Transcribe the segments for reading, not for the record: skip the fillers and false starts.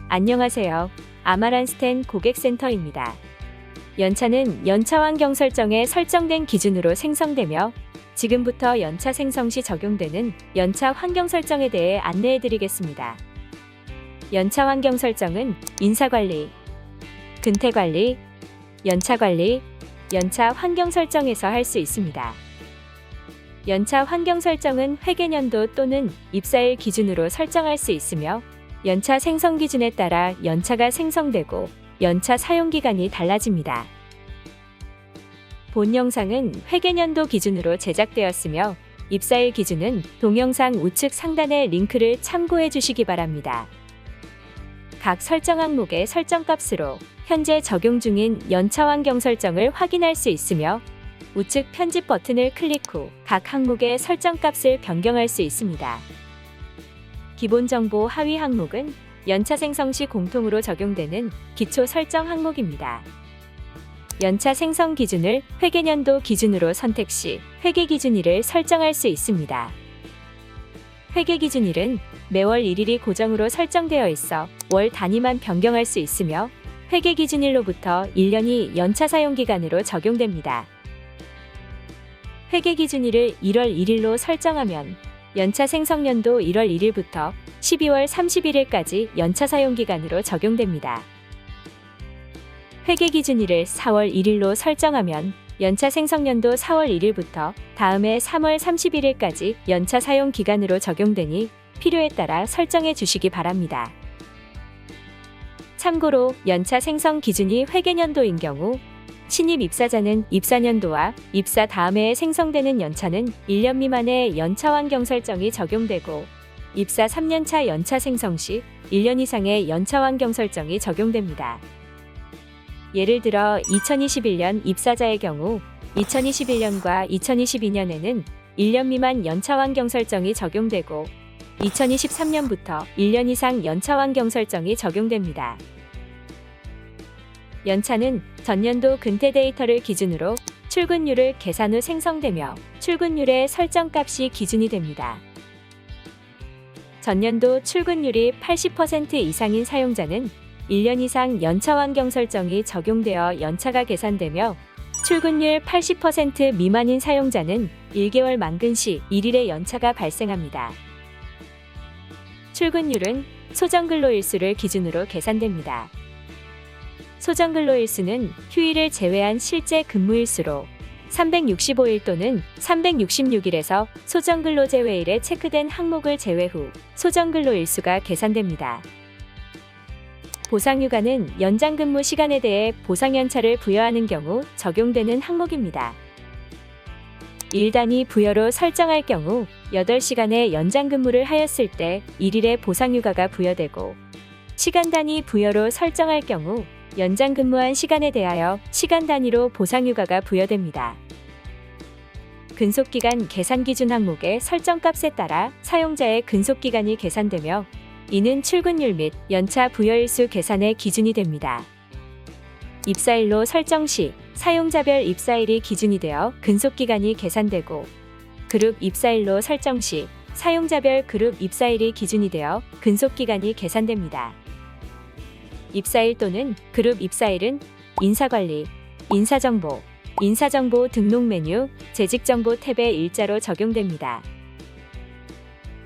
안녕하세요. 아마란스텐 고객센터입니다. 연차는 연차 환경 설정에 설정된 기준으로 생성되며 지금부터 연차 생성 시 적용되는 연차 환경 설정에 대해 안내해 드리겠습니다. 연차 환경 설정은 인사관리, 근태관리, 연차관리, 연차 환경 설정에서 할 수 있습니다. 연차 환경 설정은 회계연도 또는 입사일 기준으로 설정할 수 있으며 연차 생성 기준에 따라 연차가 생성되고 연차 사용기간이 달라집니다. 본 영상은 회계연도 기준으로 제작되었으며 입사일 기준은 동영상 우측 상단의 링크를 참고해 주시기 바랍니다. 각 설정 항목의 설정값으로 현재 적용 중인 연차 환경 설정을 확인할 수 있으며 우측 편집 버튼을 클릭 후 각 항목의 설정값을 변경할 수 있습니다. 기본 정보 하위 항목은 연차 생성 시 공통으로 적용되는 기초 설정 항목입니다. 연차 생성 기준을 회계연도 기준으로 선택 시 회계기준일을 설정할 수 있습니다. 회계기준일은 매월 1일이 고정으로 설정되어 있어 월 단위만 변경할 수 있으며 회계기준일로부터 1년이 연차 사용기간으로 적용됩니다. 회계기준일을 1월 1일로 설정하면 연차 생성년도 1월 1일부터 12월 31일까지 연차 사용기간으로 적용됩니다. 회계기준일을 4월 1일로 설정하면 연차 생성년도 4월 1일부터 다음해 3월 31일까지 연차 사용기간으로 적용되니 필요에 따라 설정해 주시기 바랍니다. 참고로 연차 생성 기준이 회계연도인 경우 신입 입사자는 입사년도와 입사 다음 해에 생성되는 연차는 1년 미만의 연차 환경 설정이 적용되고 입사 3년차 연차 생성 시 1년 이상의 연차 환경 설정이 적용됩니다. 예를 들어 2021년 입사자의 경우 2021년과 2022년에는 1년 미만 연차 환경 설정이 적용되고 2023년부터 1년 이상 연차 환경 설정이 적용됩니다. 연차는 전년도 근태 데이터를 기준으로 출근율을 계산 후 생성되며 출근율의 설정값이 기준이 됩니다. 전년도 출근율이 80% 이상인 사용자는 1년 이상 연차 환경 설정이 적용되어 연차가 계산되며 출근율 80% 미만인 사용자는 1개월 만근 시 1일의 연차가 발생합니다. 출근율은 소정근로일수를 기준으로 계산됩니다. 소정근로일수는 휴일을 제외한 실제 근무일수로 365일 또는 366일에서 소정근로 제외일에 체크된 항목을 제외 후 소정근로일수가 계산됩니다. 보상휴가는 연장 근무 시간에 대해 보상연차를 부여하는 경우 적용되는 항목입니다. 일 단위 부여로 설정할 경우 8시간의 연장 근무를 하였을 때 1일의 보상휴가가 부여되고 시간 단위 부여로 설정할 경우 연장 근무한 시간에 대하여 시간 단위로 보상휴가가 부여됩니다. 근속기간 계산 기준 항목의 설정값에 따라 사용자의 근속기간이 계산되며 이는 출근율 및 연차 부여일수 계산의 기준이 됩니다. 입사일로 설정 시 사용자별 입사일이 기준이 되어 근속기간이 계산되고 그룹 입사일로 설정 시 사용자별 그룹 입사일이 기준이 되어 근속기간이 계산됩니다. 입사일 또는 그룹 입사일은 인사관리, 인사정보, 인사정보 등록 메뉴, 재직정보 탭의 일자로 적용됩니다.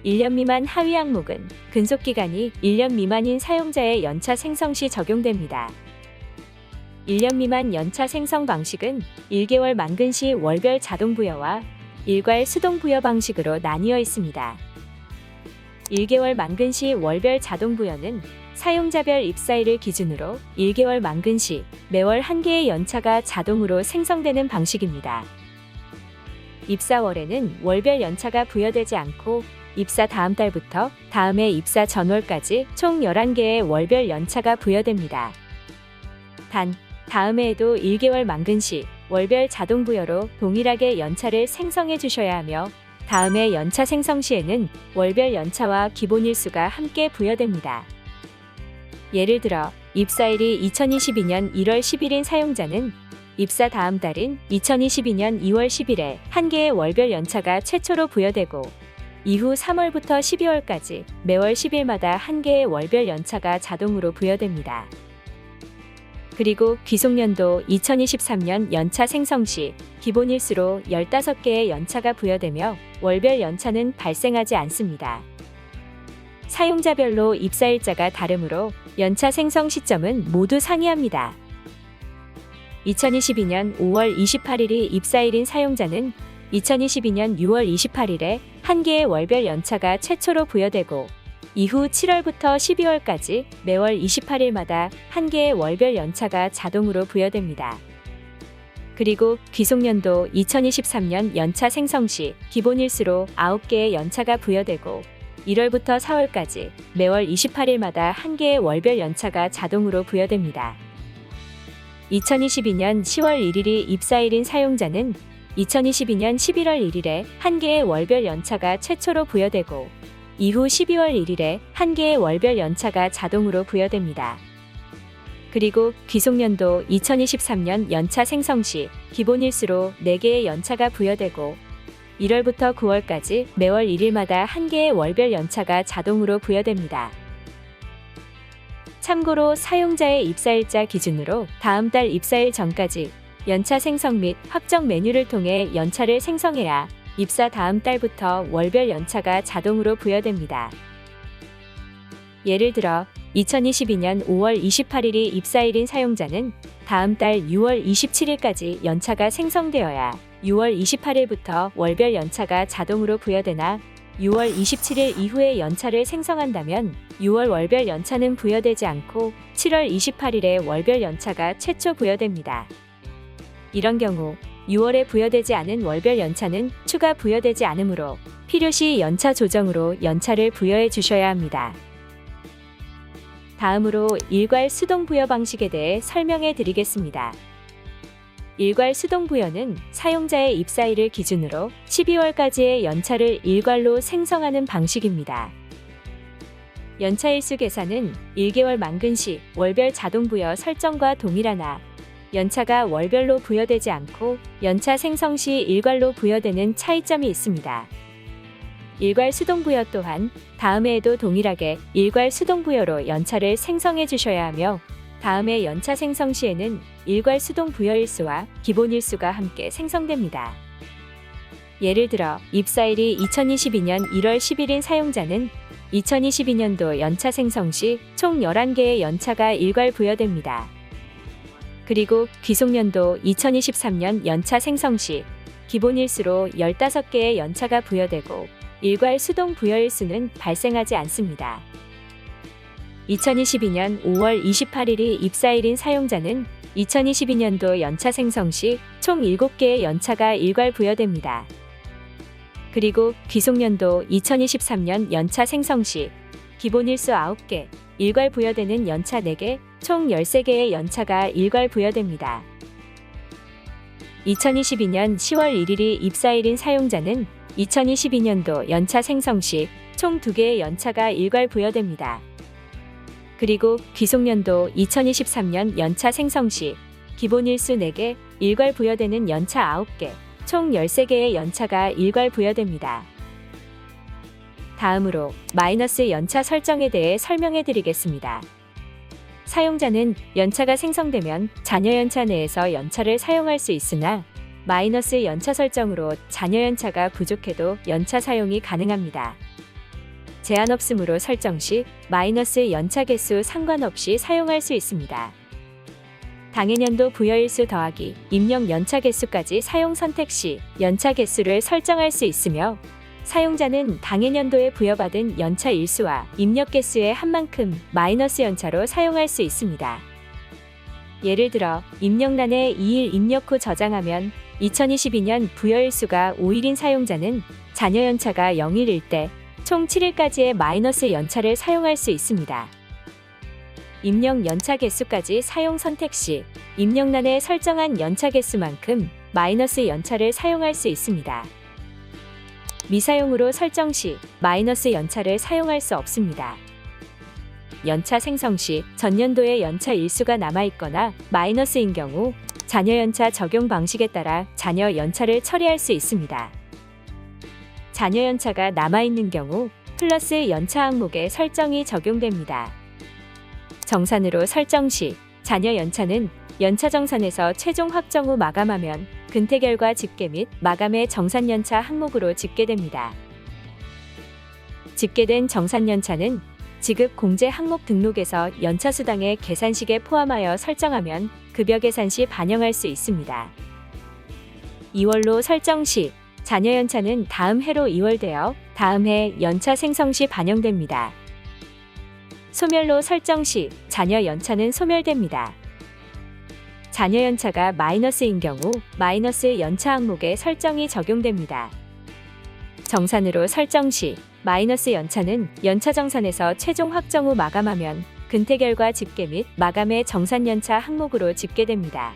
1년 미만 하위 항목은 근속기간이 1년 미만인 사용자의 연차 생성 시 적용됩니다. 1년 미만 연차 생성 방식은 1개월 만근 시 월별 자동부여와 일괄 수동부여 방식으로 나뉘어 있습니다. 1개월 만근 시 월별 자동부여는 사용자별 입사일을 기준으로 1개월 만근 시 매월 1개의 연차가 자동으로 생성되는 방식입니다. 입사월에는 월별 연차가 부여되지 않고 입사 다음 달부터 다음 해 입사 전월까지 총 11개의 월별 연차가 부여됩니다. 단, 다음 해에도 1개월 만근 시 월별 자동부여로 동일하게 연차를 생성해 주셔야 하며 다음 해 연차 생성 시에는 월별 연차와 기본일수가 함께 부여됩니다. 예를 들어 입사일이 2022년 1월 10일인 사용자는 입사 다음 달인 2022년 2월 10일에 1개의 월별 연차가 최초로 부여되고 이후 3월부터 12월까지 매월 10일마다 한 개의 월별 연차가 자동으로 부여됩니다. 그리고 귀속연도 2023년 연차 생성 시 기본 일수로 15개의 연차가 부여되며 월별 연차는 발생하지 않습니다. 사용자별로 입사일자가 다르므로 연차 생성 시점은 모두 상이합니다. 2022년 5월 28일이 입사일인 사용자는 2022년 6월 28일에 한 개의 월별 연차가 최초로 부여되고 이후 7월부터 12월까지 매월 28일마다 한 개의 월별 연차가 자동으로 부여됩니다. 그리고 귀속연도 2023년 연차 생성 시 기본 일수로 9개의 연차가 부여되고 1월부터 4월까지 매월 28일마다 한 개의 월별 연차가 자동으로 부여됩니다. 2022년 10월 1일이 입사일인 사용자는 2022년 11월 1일에 한 개의 월별 연차가 최초로 부여되고 이후 12월 1일에 한 개의 월별 연차가 자동으로 부여됩니다. 그리고 귀속연도 2023년 연차 생성 시 기본 일수로 4개의 연차가 부여되고 1월부터 9월까지 매월 1일마다 한 개의 월별 연차가 자동으로 부여됩니다. 참고로 사용자의 입사일자 기준으로 다음 달 입사일 전까지 연차 생성 및 확정 메뉴를 통해 연차를 생성해야 입사 다음 달부터 월별 연차가 자동으로 부여됩니다. 예를 들어 2022년 5월 28일이 입사일인 사용자는 다음 달 6월 27일까지 연차가 생성되어야 6월 28일부터 월별 연차가 자동으로 부여되나 6월 27일 이후에 연차를 생성한다면 6월 월별 연차는 부여되지 않고 7월 28일에 월별 연차가 최초 부여됩니다. 이런 경우 6월에 부여되지 않은 월별 연차는 추가 부여되지 않으므로 필요시 연차 조정으로 연차를 부여해 주셔야 합니다. 다음으로 일괄 수동 부여 방식에 대해 설명해 드리겠습니다. 일괄 수동 부여는 사용자의 입사일을 기준으로 12월까지의 연차를 일괄로 생성하는 방식입니다. 연차 일수 계산은 1개월 만근 시 월별 자동 부여 설정과 동일하나 연차가 월별로 부여되지 않고 연차 생성 시 일괄로 부여되는 차이점이 있습니다. 일괄 수동 부여 또한 다음해에도 동일하게 일괄 수동 부여로 연차를 생성해 주셔야 하며 다음해 연차 생성 시에는 일괄 수동 부여 일수와 기본 일수가 함께 생성됩니다. 예를 들어 입사일이 2022년 1월 10일인 사용자는 2022년도 연차 생성 시 총 11개의 연차가 일괄 부여됩니다. 그리고 귀속연도 2023년 연차 생성 시 기본 일수로 15개의 연차가 부여되고 일괄 수동 부여 일수는 발생하지 않습니다. 2022년 5월 28일이 입사일인 사용자는 2022년도 연차 생성 시 총 7개의 연차가 일괄 부여됩니다. 그리고 귀속연도 2023년 연차 생성 시 기본 일수 9개, 일괄 부여되는 연차 4개, 총 13개의 연차가 일괄 부여됩니다. 2022년 10월 1일이 입사일인 사용자는 2022년도 연차 생성 시 총 2개의 연차가 일괄 부여됩니다. 그리고 귀속연도 2023년 연차 생성 시 기본 일수 4개, 일괄 부여되는 연차 9개, 총 13개의 연차가 일괄 부여됩니다. 다음으로 마이너스 연차 설정에 대해 설명해 드리겠습니다. 사용자는 연차가 생성되면 잔여 연차 내에서 연차를 사용할 수 있으나 마이너스 연차 설정으로 잔여 연차가 부족해도 연차 사용이 가능합니다. 제한 없음으로 설정 시 마이너스 연차 개수 상관없이 사용할 수 있습니다. 당해년도 부여일수 더하기 입력 연차 개수까지 사용 선택 시 연차 개수를 설정할 수 있으며 사용자는 당해년도에 부여받은 연차 일수와 입력 개수의 한 만큼 마이너스 연차로 사용할 수 있습니다. 예를 들어 입력란에 2일 입력 후 저장하면 2022년 부여일수가 5일인 사용자는 잔여 연차가 0일일 때 총 7일까지의 마이너스 연차를 사용할 수 있습니다. 입력 연차 개수까지 사용 선택 시 입력란에 설정한 연차 개수만큼 마이너스 연차를 사용할 수 있습니다. 미사용으로 설정 시 마이너스 연차를 사용할 수 없습니다. 연차 생성 시 전년도의 연차 일수가 남아있거나 마이너스인 경우 잔여 연차 적용 방식에 따라 잔여 연차를 처리할 수 있습니다. 자녀 연차가 남아있는 경우 플러스 연차 항목에 설정이 적용됩니다. 정산으로 설정 시 자녀 연차는 연차 정산에서 최종 확정 후 마감하면 근태 결과 집계 및 마감의 정산 연차 항목으로 집계됩니다. 집계된 정산 연차는 지급 공제 항목 등록에서 연차 수당의 계산식에 포함하여 설정하면 급여 계산 시 반영할 수 있습니다. 2월로 설정 시 자녀 연차는 다음 해로 2월되어 다음 해 연차 생성 시 반영됩니다. 소멸로 설정 시 자녀 연차는 소멸됩니다. 자녀 연차가 마이너스인 경우 마이너스 연차 항목에 설정이 적용됩니다. 정산으로 설정 시 마이너스 연차는 연차 정산에서 최종 확정 후 마감하면 근태 결과 집계 및 마감의 정산 연차 항목으로 집계됩니다.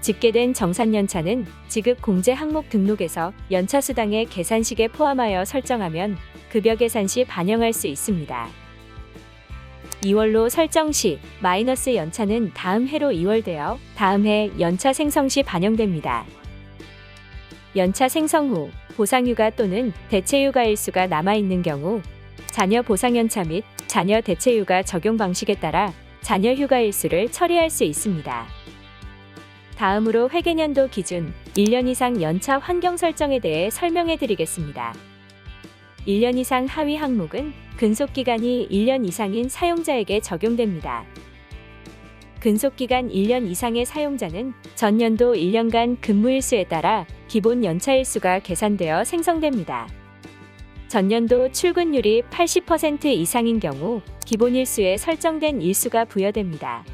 집계된 정산 연차는 지급 공제 항목 등록에서 연차 수당의 계산식에 포함하여 설정하면 급여 계산 시 반영할 수 있습니다. 2월로 설정 시 마이너스 연차는 다음 해로 2월되어 다음 해 연차 생성 시 반영됩니다. 연차 생성 후 보상휴가 또는 대체휴가 일수가 남아있는 경우 자녀 보상연차 및 자녀 대체휴가 적용 방식에 따라 자녀 휴가 일수를 처리할 수 있습니다. 다음으로 회계년도 기준 1년 이상 연차 환경 설정에 대해 설명해 드리겠습니다. 1년 이상 하위 항목은 근속기간이 1년 이상인 사용자에게 적용됩니다. 근속기간 1년 이상의 사용자는 전년도 1년간 근무일수에 따라 기본 연차일수가 계산되어 생성됩니다. 전년도 출근율이 80% 이상인 경우 기본일수에 설정된 일수가 부여됩니다.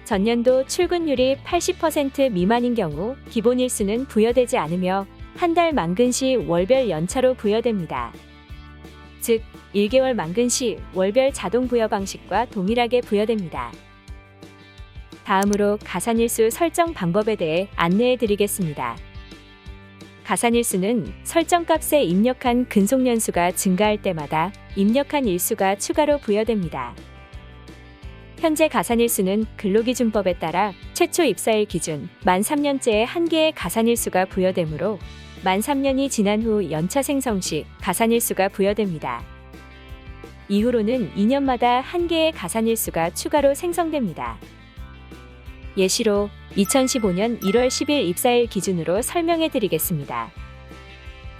전년도 출근율이 80% 미만인 경우 기본일수는 부여되지 않으며 한 달 만근 시 월별 연차로 부여됩니다. 즉, 1개월 만근 시 월별 자동 부여 방식과 동일하게 부여됩니다. 다음으로 가산일수 설정 방법에 대해 안내해 드리겠습니다. 가산일수는 설정값에 입력한 근속년수가 증가할 때마다 입력한 일수가 추가로 부여됩니다. 현재 가산일수는 근로기준법에 따라 최초 입사일 기준 만 3년째에 한 개의 가산일수가 부여되므로 만 3년이 지난 후 연차 생성 시 가산일수가 부여됩니다. 이후로는 2년마다 한 개의 가산일수가 추가로 생성됩니다. 예시로 2015년 1월 10일 입사일 기준으로 설명해 드리겠습니다.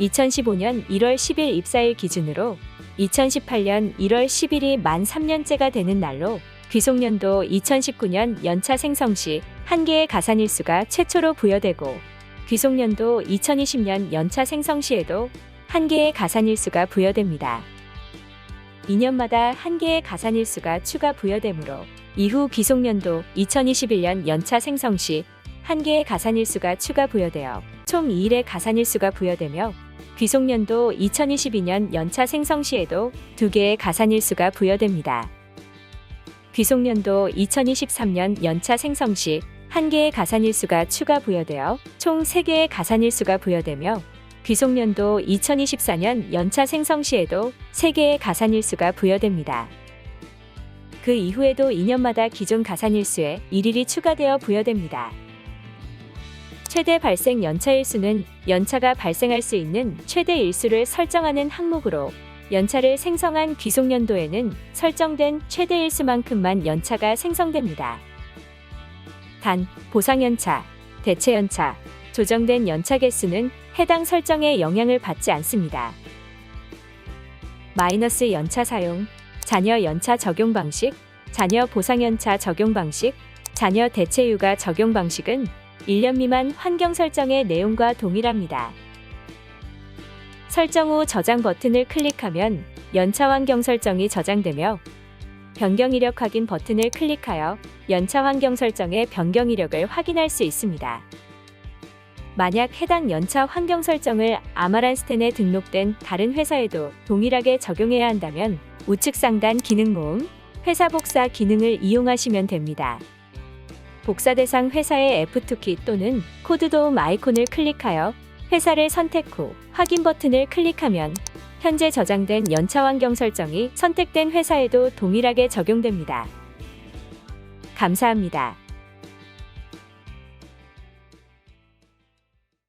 2015년 1월 10일 입사일 기준으로 2018년 1월 10일이 만 3년째가 되는 날로 귀속년도 2019년 연차 생성 시 한 개의 가산일수가 최초로 부여되고 귀속년도 2020년 연차 생성 시에도 한 개의 가산일수가 부여됩니다. 2년마다 한 개의 가산일수가 추가 부여되므로 이후 귀속년도 2021년 연차 생성 시 한 개의 가산일수가 추가 부여되어 총 2일의 가산일수가 부여되며 귀속년도 2022년 연차 생성 시에도 2개의 가산일수가 부여됩니다. 귀속년도 2023년 연차 생성 시 한 개의 가산일수가 추가 부여되어 총 3개의 가산일수가 부여되며 귀속년도 2024년 연차 생성 시에도 3개의 가산일수가 부여됩니다. 그 이후에도 2년마다 기존 가산일수에 1일이 추가되어 부여됩니다. 최대 발생 연차일수는 연차가 발생할 수 있는 최대 일수를 설정하는 항목으로 연차를 생성한 귀속년도에는 설정된 최대 일수만큼만 연차가 생성됩니다. 단, 보상연차, 대체연차, 조정된 연차 개수는 해당 설정에 영향을 받지 않습니다. 마이너스 연차 사용, 자녀 연차 적용 방식, 자녀 보상연차 적용 방식, 자녀 대체휴가 적용 방식은 1년 미만 환경 설정의 내용과 동일합니다. 설정 후 저장 버튼을 클릭하면 연차 환경 설정이 저장되며 변경 이력 확인 버튼을 클릭하여 연차 환경 설정의 변경 이력을 확인할 수 있습니다. 만약 해당 연차 환경 설정을 아마란스텐에 등록된 다른 회사에도 동일하게 적용해야 한다면 우측 상단 기능 모음, 회사 복사 기능을 이용하시면 됩니다. 복사 대상 회사의 F2키 또는 코드 도움 아이콘을 클릭하여 회사를 선택 후 확인 버튼을 클릭하면 현재 저장된 연차 환경 설정이 선택된 회사에도 동일하게 적용됩니다. 감사합니다.